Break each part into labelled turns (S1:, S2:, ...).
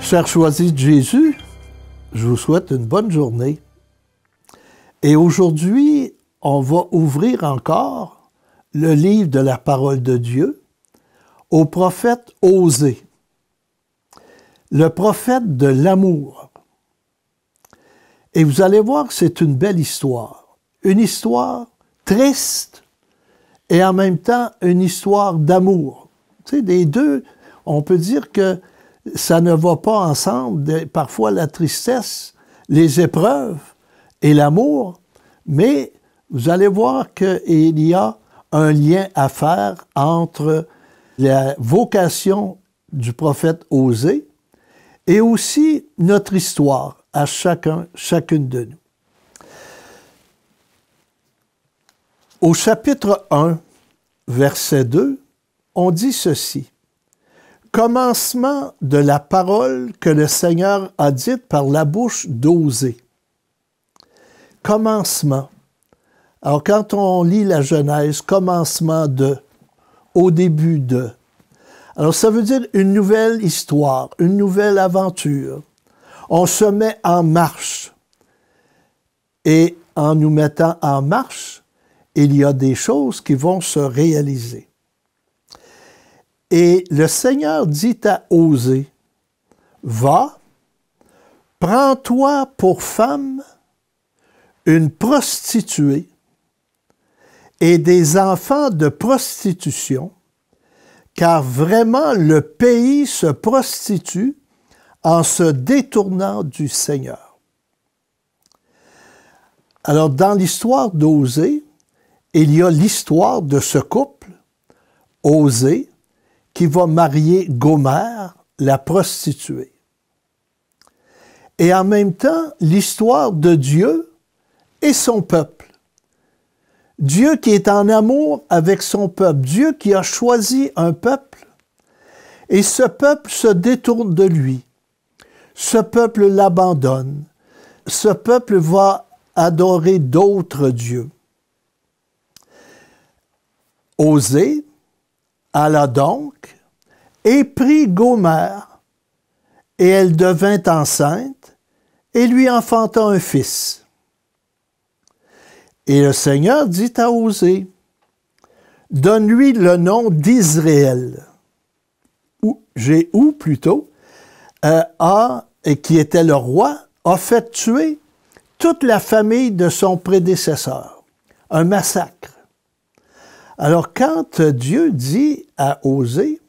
S1: Chers choisis de Jésus, je vous souhaite une bonne journée. Et aujourd'hui, on va ouvrir encore le livre de la parole de Dieu au prophète Osée, le prophète de l'amour. Et vous allez voir que c'est une belle histoire. Une histoire triste et en même temps une histoire d'amour. Tu sais, des deux, on peut dire que ça ne va pas ensemble. Parfois la tristesse, les épreuves et l'amour, mais vous allez voir qu'il y a un lien à faire entre la vocation du prophète Osée et aussi notre histoire à chacune de nous. Au chapitre 1, verset 2, on dit ceci. Commencement de la parole que le Seigneur a dite par la bouche d'Osée. Commencement. Alors, quand on lit la Genèse, commencement de, au début de. Alors, ça veut dire une nouvelle histoire, une nouvelle aventure. On se met en marche. Et en nous mettant en marche, il y a des choses qui vont se réaliser. Et le Seigneur dit à Osée, « Va, prends-toi pour femme une prostituée et des enfants de prostitution, car vraiment le pays se prostitue en se détournant du Seigneur. » Alors, dans l'histoire d'Osée, il y a l'histoire de ce couple, Osée, qui va marier Gomère, la prostituée. Et en même temps, l'histoire de Dieu et son peuple. Dieu qui est en amour avec son peuple. Dieu qui a choisi un peuple. Et ce peuple se détourne de lui. Ce peuple l'abandonne. Ce peuple va adorer d'autres dieux. Osée alla donc et prit Gomère, et elle devint enceinte, et lui enfanta un fils. Et le Seigneur dit à Osée, « Donne-lui le nom d'Israël. » Qui était le roi, a fait tuer toute la famille de son prédécesseur. Un massacre. Alors, quand Dieu dit à Osée,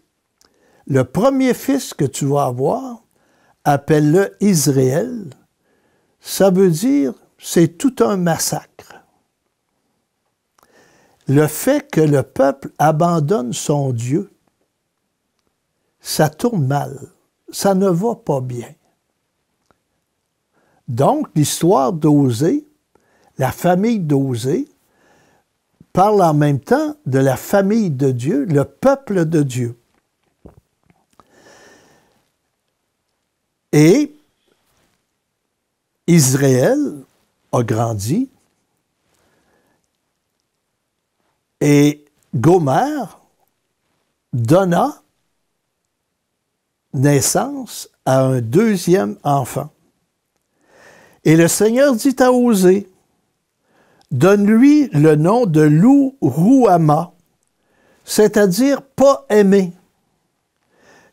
S1: le premier fils que tu vas avoir, appelle-le Israël, ça veut dire c'est tout un massacre. Le fait que le peuple abandonne son Dieu, ça tourne mal, ça ne va pas bien. Donc, l'histoire d'Osée, la famille d'Osée, parle en même temps de la famille de Dieu, le peuple de Dieu. Et Israël a grandi et Gomère donna naissance à un deuxième enfant. Et le Seigneur dit à Osée, donne-lui le nom de Lou-Rouama, c'est-à-dire pas aimé,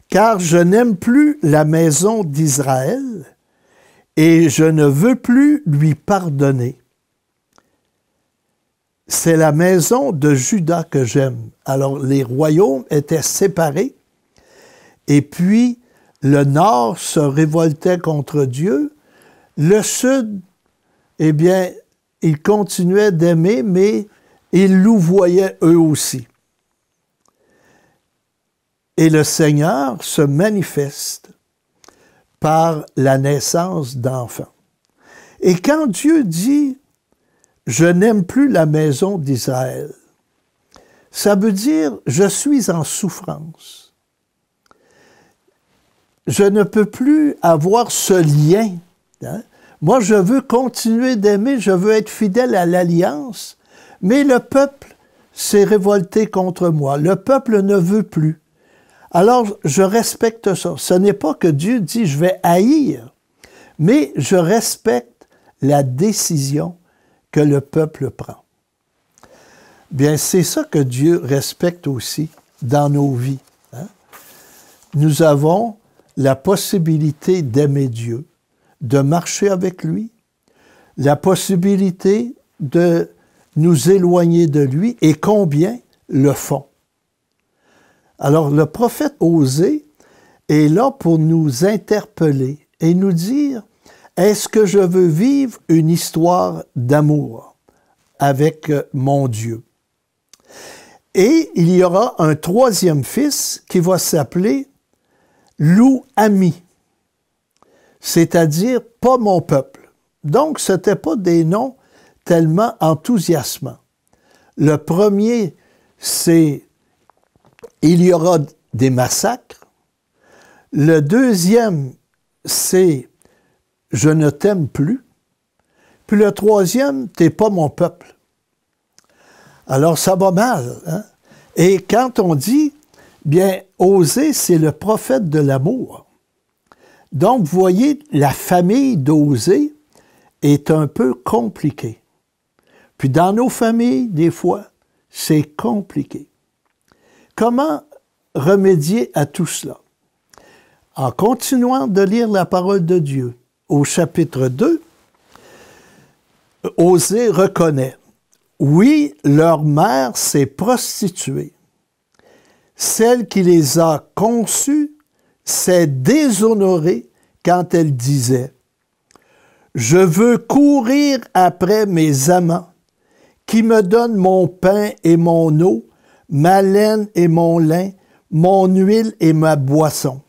S1: car je n'aime plus la maison d'Israël et je ne veux plus lui pardonner. C'est la maison de Juda que j'aime. Alors, les royaumes étaient séparés et puis le nord se révoltait contre Dieu. Le sud, eh bien, ils continuaient d'aimer, mais ils louvoyaient eux aussi. Et le Seigneur se manifeste par la naissance d'enfants. Et quand Dieu dit « Je n'aime plus la maison d'Israël », ça veut dire « Je suis en souffrance ». Je ne peux plus avoir ce lien. Hein? Moi, je veux continuer d'aimer, je veux être fidèle à l'alliance, mais le peuple s'est révolté contre moi. Le peuple ne veut plus. Alors, je respecte ça. Ce n'est pas que Dieu dit « je vais haïr », mais je respecte la décision que le peuple prend. Bien, c'est ça que Dieu respecte aussi dans nos vies. Hein? Nous avons la possibilité d'aimer Dieu, de marcher avec lui, la possibilité de nous éloigner de lui, et combien le font. Alors, le prophète Osée est là pour nous interpeller et nous dire, est-ce que je veux vivre une histoire d'amour avec mon Dieu? Et il y aura un troisième fils qui va s'appeler Lo-Ami, c'est-à-dire pas mon peuple. Donc, ce n'était pas des noms tellement enthousiasmants. Le premier, c'est il y aura des massacres. Le deuxième, c'est je ne t'aime plus. Puis le troisième, t'es pas mon peuple. Alors ça va mal. Hein? Et quand on dit, bien, Osée, c'est le prophète de l'amour. Donc, vous voyez, la famille d'Osée est un peu compliquée. Puis dans nos familles, des fois, c'est compliqué. Comment remédier à tout cela? En continuant de lire la parole de Dieu, au chapitre 2, Osée reconnaît, oui, leur mère s'est prostituée. Celle qui les a conçus s'est déshonorée quand elle disait, je veux courir après mes amants, qui me donnent mon pain et mon eau, ma laine et mon lin, mon huile et ma boisson.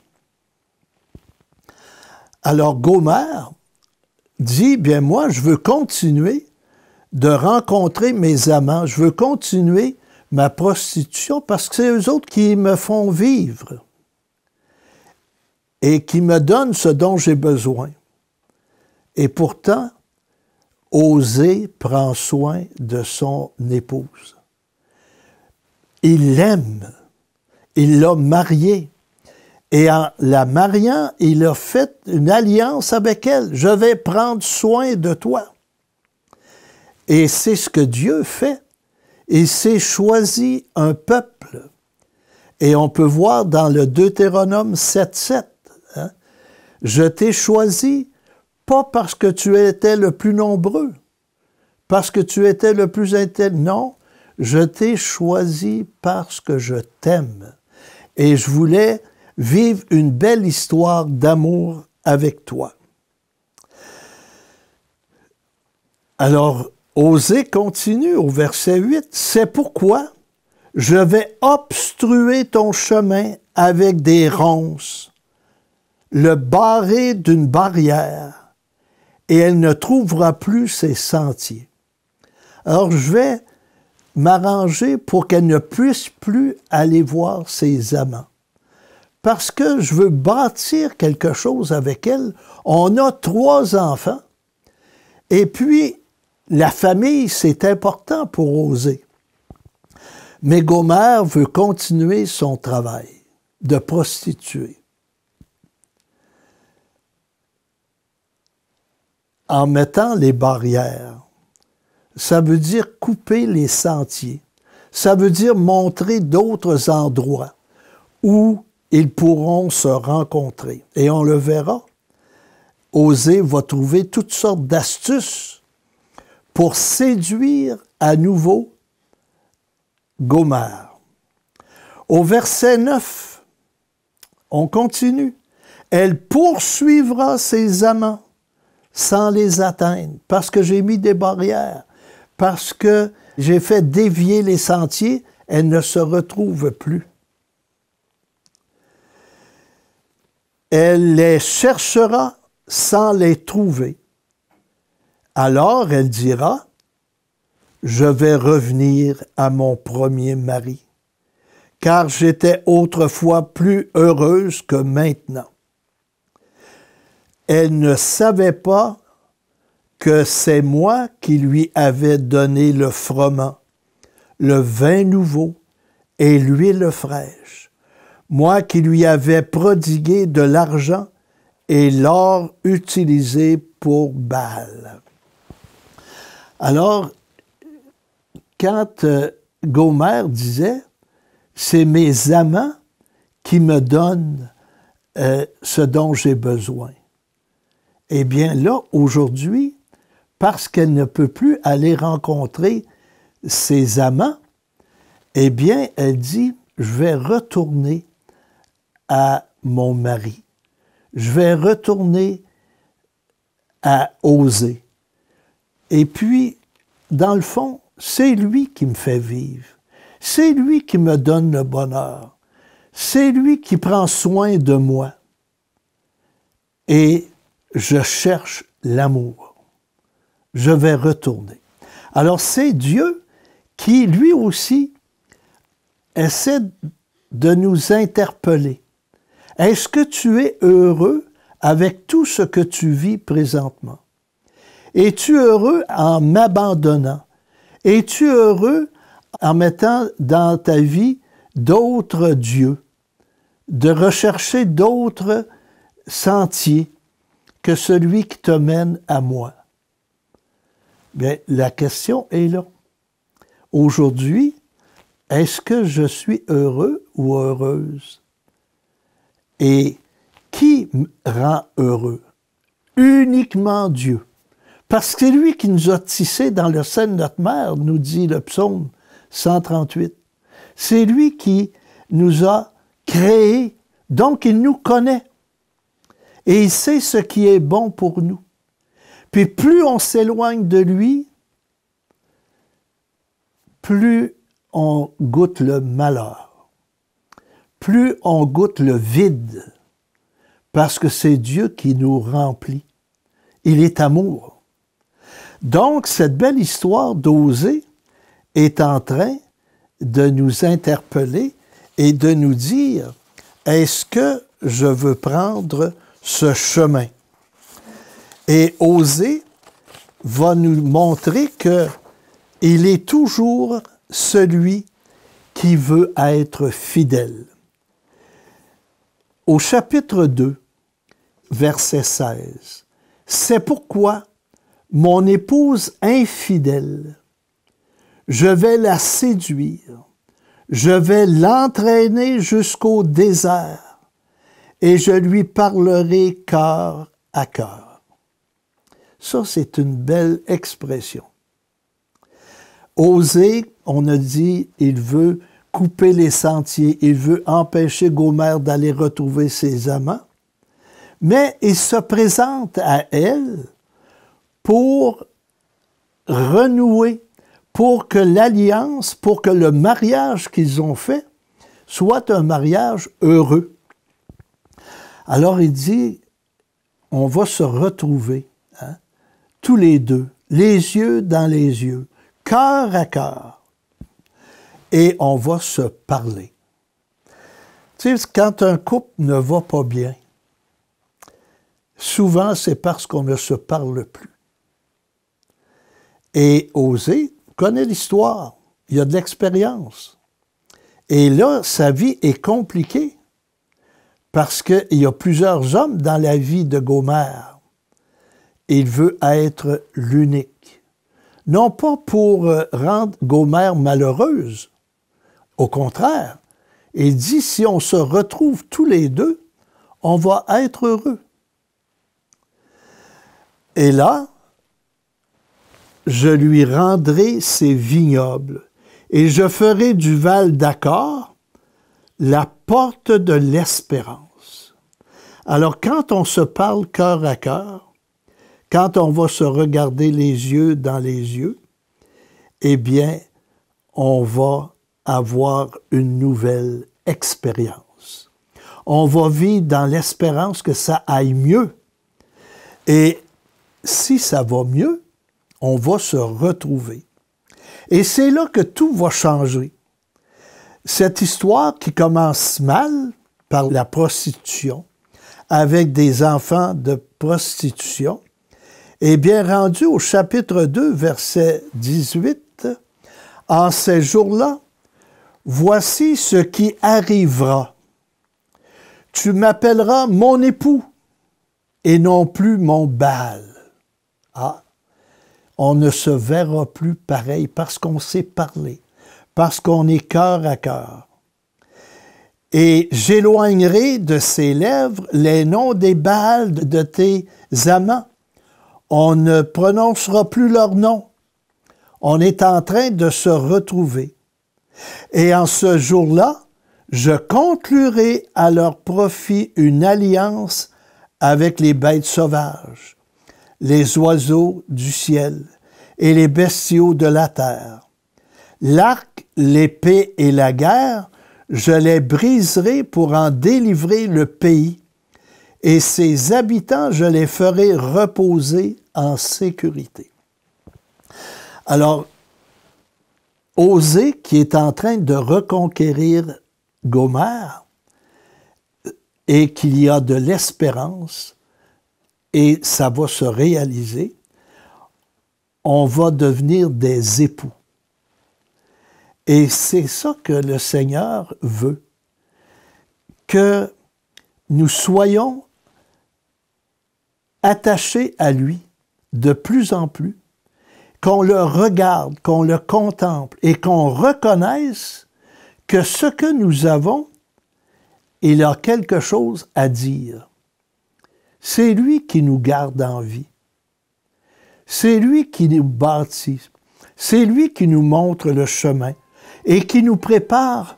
S1: Alors Gomer dit, bien moi, je veux continuer de rencontrer mes amants, je veux continuer ma prostitution parce que c'est eux autres qui me font vivre et qui me donnent ce dont j'ai besoin. Et pourtant, Osée prend soin de son épouse. Il l'aime, il l'a mariée. Et en la mariant, il a fait une alliance avec elle. Je vais prendre soin de toi. Et c'est ce que Dieu fait. Il s'est choisi un peuple. Et on peut voir dans le Deutéronome 7.7, hein, je t'ai choisi pas parce que tu étais le plus nombreux, parce que tu étais le plus intelligent. Non, je t'ai choisi parce que je t'aime. Et je voulais vivre une belle histoire d'amour avec toi. Alors, Osée continue au verset 8. C'est pourquoi je vais obstruer ton chemin avec des ronces, le barrer d'une barrière, et elle ne trouvera plus ses sentiers. Alors, je vais m'arranger pour qu'elle ne puisse plus aller voir ses amants. Parce que je veux bâtir quelque chose avec elle. On a 3 enfants. Et puis, la famille, c'est important pour Osée. Mais Gomer veut continuer son travail de prostituée. En mettant les barrières, ça veut dire couper les sentiers. Ça veut dire montrer d'autres endroits où ils pourront se rencontrer. Et on le verra. Osée va trouver toutes sortes d'astuces pour séduire à nouveau Gomer. Au verset 9, on continue. Elle poursuivra ses amants sans les atteindre, parce que j'ai mis des barrières, parce que j'ai fait dévier les sentiers, elle ne se retrouve plus. Elle les cherchera sans les trouver. Alors elle dira, je vais revenir à mon premier mari, car j'étais autrefois plus heureuse que maintenant. Elle ne savait pas que c'est moi qui lui avais donné le froment, le vin nouveau et l'huile fraîche. moi qui lui avais prodigué de l'argent et l'or utilisé pour Baal. » Alors, quand Gomer disait « C'est mes amants qui me donnent ce dont j'ai besoin. » Eh bien là, aujourd'hui, parce qu'elle ne peut plus aller rencontrer ses amants, eh bien, elle dit « Je vais retourner à mon mari. Je vais retourner à Osée. » Et puis, dans le fond, c'est lui qui me fait vivre. C'est lui qui me donne le bonheur. C'est lui qui prend soin de moi. Et je cherche l'amour. Je vais retourner. Alors, c'est Dieu qui, lui aussi, essaie de nous interpeller. Est-ce que tu es heureux avec tout ce que tu vis présentement? Es-tu heureux en m'abandonnant? Es-tu heureux en mettant dans ta vie d'autres dieux, de rechercher d'autres sentiers que celui qui te mène à moi? Bien, la question est là. Aujourd'hui, est-ce que je suis heureux ou heureuse? Et qui me rend heureux? Uniquement Dieu. Parce que c'est lui qui nous a tissés dans le sein de notre mère, nous dit le psaume 138. C'est lui qui nous a créés, donc il nous connaît. Et il sait ce qui est bon pour nous. Puis plus on s'éloigne de lui, plus on goûte le malheur, plus on goûte le vide, parce que c'est Dieu qui nous remplit. Il est amour. Donc, cette belle histoire d'Osée est en train de nous interpeller et de nous dire, est-ce que je veux prendre ce chemin? Et Osée va nous montrer qu'il est toujours celui qui veut être fidèle. Au chapitre 2, verset 16, « C'est pourquoi mon épouse infidèle, je vais la séduire, je vais l'entraîner jusqu'au désert, et je lui parlerai cœur à cœur. » Ça, c'est une belle expression. Osée, on a dit, il veut couper les sentiers, il veut empêcher Gomer d'aller retrouver ses amants, mais il se présente à elle pour renouer, pour que l'alliance, pour que le mariage qu'ils ont fait soit un mariage heureux. Alors il dit, on va se retrouver, hein, tous les deux, les yeux dans les yeux, cœur à cœur, et on va se parler. Tu sais, quand un couple ne va pas bien, souvent c'est parce qu'on ne se parle plus. Et Osée connaît l'histoire, il a de l'expérience. Et là, sa vie est compliquée parce qu'il y a plusieurs hommes dans la vie de Gomer. Il veut être l'unique. Non pas pour rendre Gomer malheureuse. Au contraire, il dit, si on se retrouve tous les deux, on va être heureux. Et là, je lui rendrai ses vignobles, et je ferai du Val d'Achor la porte de l'espérance. Alors, quand on se parle cœur à cœur, quand on va se regarder les yeux dans les yeux, eh bien, on va avoir une nouvelle expérience. On va vivre dans l'espérance que ça aille mieux. Et si ça va mieux, on va se retrouver. Et c'est là que tout va changer. Cette histoire qui commence mal par la prostitution, avec des enfants de prostitution, est bien rendue au chapitre 2, verset 18. « En ces jours-là, voici ce qui arrivera. Tu m'appelleras mon époux et non plus mon Baal. Ah, on ne se verra plus pareil parce qu'on s'est parlé, parce qu'on est cœur à cœur. Et j'éloignerai de ses lèvres les noms des Baals de tes amants. On ne prononcera plus leurs noms. On est en train de se retrouver. Et en ce jour-là, je conclurai à leur profit une alliance avec les bêtes sauvages, les oiseaux du ciel et les bestiaux de la terre. L'arc, l'épée et la guerre, je les briserai pour en délivrer le pays, et ses habitants, je les ferai reposer en sécurité. Alors, Osée, qui est en train de reconquérir Gomère, et qu'il y a de l'espérance, et ça va se réaliser, on va devenir des époux. Et c'est ça que le Seigneur veut, que nous soyons attachés à lui de plus en plus, qu'on le regarde, qu'on le contemple et qu'on reconnaisse que ce que nous avons, il a quelque chose à dire. C'est lui qui nous garde en vie. C'est lui qui nous bâtit. C'est lui qui nous montre le chemin et qui nous prépare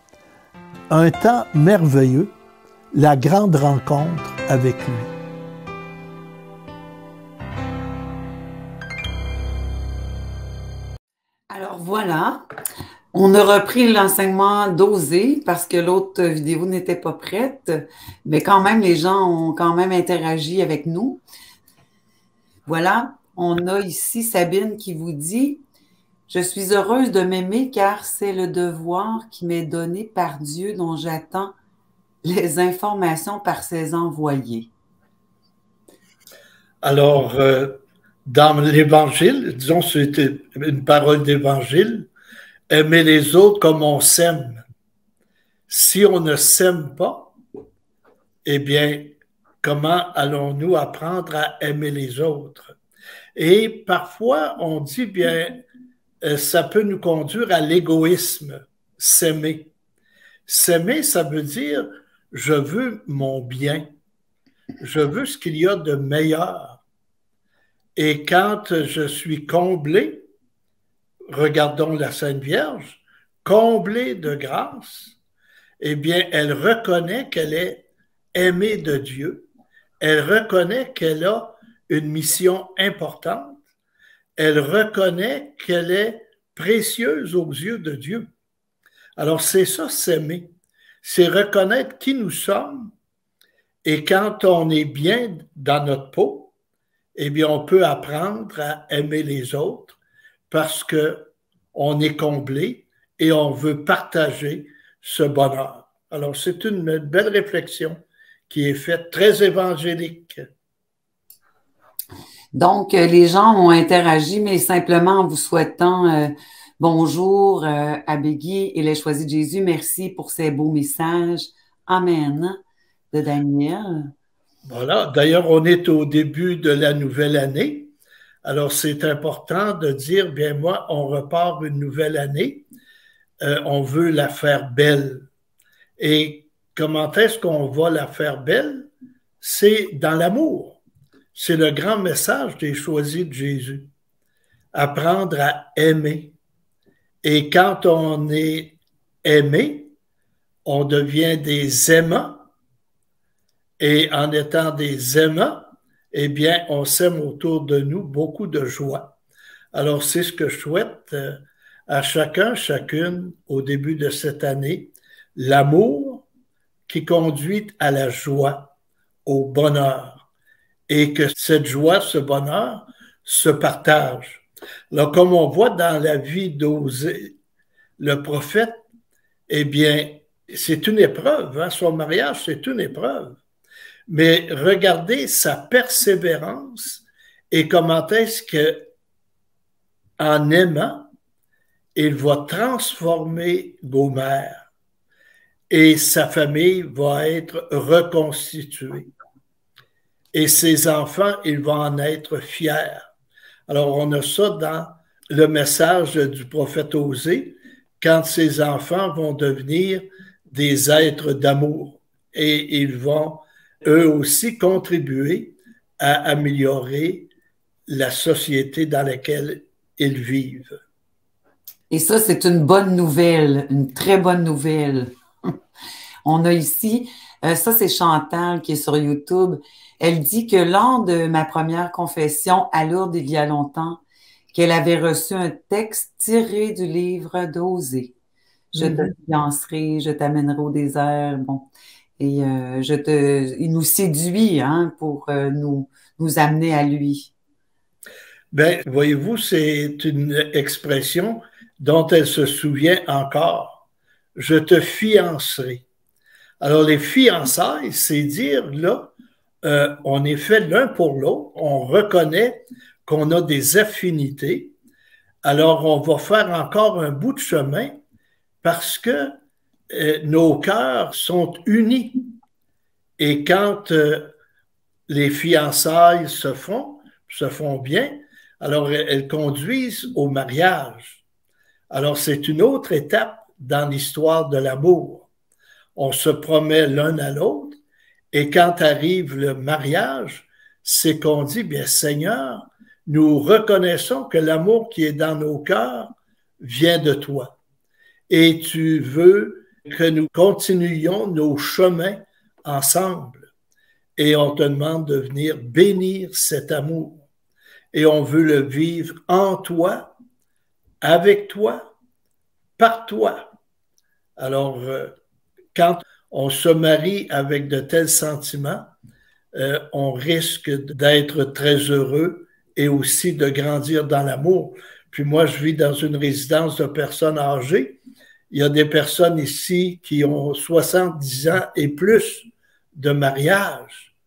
S1: un temps merveilleux, la grande rencontre avec lui.
S2: Alors voilà, on a repris l'enseignement d'Osée parce que l'autre vidéo n'était pas prête, mais quand même, les gens ont quand même interagi avec nous. Voilà, on a ici Sabine qui vous dit « Je suis heureuse de m'aimer car c'est le devoir qui m'est donné par Dieu dont j'attends les informations par ses envoyés. »
S1: Alors, dans l'Évangile, disons c'était une parole d'Évangile, aimer les autres comme on s'aime. Si on ne s'aime pas, eh bien, comment allons-nous apprendre à aimer les autres? Et parfois, on dit, bien, ça peut nous conduire à l'égoïsme, s'aimer. S'aimer, ça veut dire, je veux mon bien. Je veux ce qu'il y a de meilleur. Et quand je suis comblé, regardons la Sainte Vierge, comblée de grâce, eh bien, elle reconnaît qu'elle est aimée de Dieu. Elle reconnaît qu'elle a une mission importante. Elle reconnaît qu'elle est précieuse aux yeux de Dieu. Alors, c'est ça, s'aimer. C'est reconnaître qui nous sommes. Et quand on est bien dans notre peau, eh bien, on peut apprendre à aimer les autres parce qu'on est comblé et on veut partager ce bonheur. Alors, c'est une belle réflexion qui est faite, très évangélique.
S2: Donc, les gens ont interagi, mais simplement en vous souhaitant bonjour à Bégui et les choisis de Jésus. Merci pour ces beaux messages. Amen. De Daniel.
S1: Voilà. D'ailleurs, on est au début de la nouvelle année. Alors, c'est important de dire, bien moi, on repart une nouvelle année. On veut la faire belle. Et comment est-ce qu'on va la faire belle? C'est dans l'amour. C'est le grand message des choisis de Jésus. Apprendre à aimer. Et quand on est aimé, on devient des aimants. Et en étant des aimants, eh bien, on sème autour de nous beaucoup de joie. Alors, c'est ce que je souhaite à chacun, chacune, au début de cette année, l'amour qui conduit à la joie, au bonheur, et que cette joie, ce bonheur, se partage. Alors, comme on voit dans la vie d'Osée, le prophète, eh bien, c'est une épreuve, hein? Son mariage, c'est une épreuve. Mais regardez sa persévérance et comment est-ce que, en aimant, il va transformer Gomère. et sa famille va être reconstituée. Et ses enfants, ils vont en être fiers. Alors, on a ça dans le message du prophète Osée, quand ses enfants vont devenir des êtres d'amour et ils vont eux aussi contribuer à améliorer la société dans laquelle ils vivent.
S2: Et ça, c'est une bonne nouvelle, une très bonne nouvelle. On a ici, ça c'est Chantal qui est sur YouTube. Elle dit que lors de ma première confession à Lourdes il y a longtemps, qu'elle avait reçu un texte tiré du livre d'Osée. Je te fiancerai, je t'amènerai au désert. Bon, et il nous séduit hein, pour nous amener à lui.
S1: Ben, voyez-vous, c'est une expression dont elle se souvient encore. Je te fiancerai. Alors, les fiançailles, c'est dire, là, on est fait l'un pour l'autre, on reconnaît qu'on a des affinités, alors on va faire encore un bout de chemin parce que nos cœurs sont unis. Et quand les fiançailles se font bien, alors elles conduisent au mariage. Alors c'est une autre étape dans l'histoire de l'amour. On se promet l'un à l'autre et quand arrive le mariage, c'est qu'on dit, bien Seigneur, nous reconnaissons que l'amour qui est dans nos cœurs vient de toi. Et tu veux que nous continuions nos chemins ensemble. Et on te demande de venir bénir cet amour. Et on veut le vivre en toi, avec toi, par toi. Alors, quand on se marie avec de tels sentiments, on risque d'être très heureux et aussi de grandir dans l'amour. Puis moi, je vis dans une résidence de personnes âgées. Il y a des personnes ici qui ont 70 ans et plus de mariage.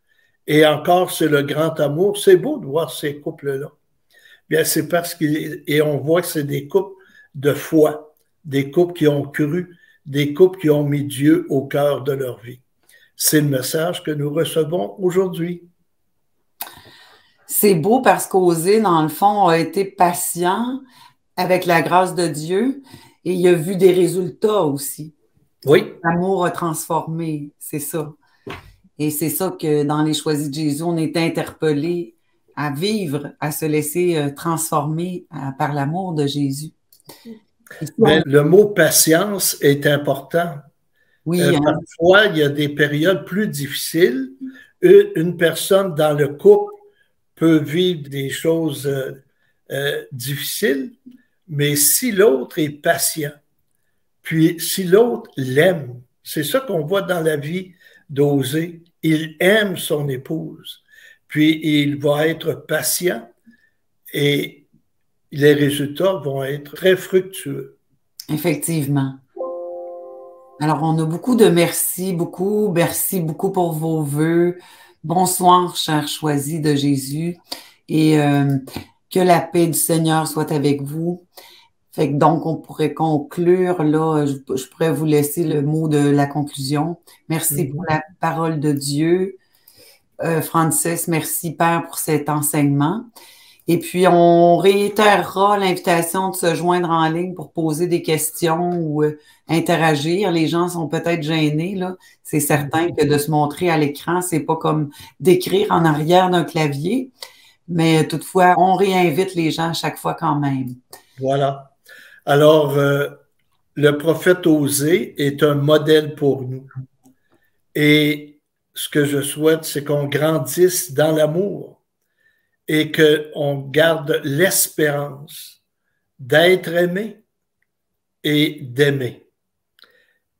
S1: Et encore, c'est le grand amour. C'est beau de voir ces couples-là. Bien, c'est parce et on voit que c'est des couples de foi, des couples qui ont cru, des couples qui ont mis Dieu au cœur de leur vie. C'est le message que nous recevons aujourd'hui.
S2: C'est beau parce qu'Osée, dans le fond, a été patient avec la grâce de Dieu et il a vu des résultats aussi.
S1: Oui.
S2: L'amour a transformé, c'est ça. Et c'est ça que dans les Choisis de Jésus, on est interpellé à vivre, à se laisser transformer par l'amour de Jésus.
S1: Mais le mot patience est important.
S2: Oui,
S1: parfois, il y a des périodes plus difficiles. Une personne dans le couple peut vivre des choses difficiles, mais si l'autre est patient, puis si l'autre l'aime, c'est ça qu'on voit dans la vie d'Osée. Il aime son épouse, puis il va être patient et les résultats vont être très fructueux.
S2: Effectivement. Alors, on a beaucoup de merci beaucoup pour vos vœux. Bonsoir, chers choisis de Jésus, et que la paix du Seigneur soit avec vous. Fait que donc, on pourrait conclure, là, je pourrais vous laisser le mot de la conclusion. Merci pour la parole de Dieu. Francis, merci Père pour cet enseignement. Et puis, on réitérera l'invitation de se joindre en ligne pour poser des questions ou interagir. Les gens sont peut-être gênés, là. C'est certain que de se montrer à l'écran, c'est pas comme d'écrire en arrière d'un clavier. Mais toutefois, on réinvite les gens à chaque fois quand même.
S1: Voilà. Alors, le prophète Osée est un modèle pour nous. Et ce que je souhaite, c'est qu'on grandisse dans l'amour et qu'on garde l'espérance d'être aimé et d'aimer.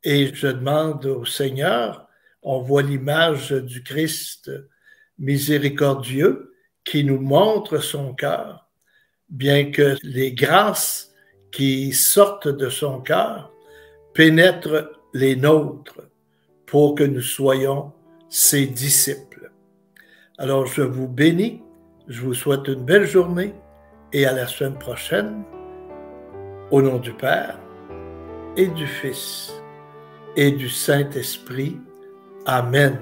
S1: Et je demande au Seigneur, on voit l'image du Christ miséricordieux qui nous montre son cœur, bien que les grâces qui sortent de son cœur pénètrent les nôtres pour que nous soyons ses disciples. Alors je vous bénis, je vous souhaite une belle journée et à la semaine prochaine, au nom du Père et du Fils et du Saint-Esprit. Amen.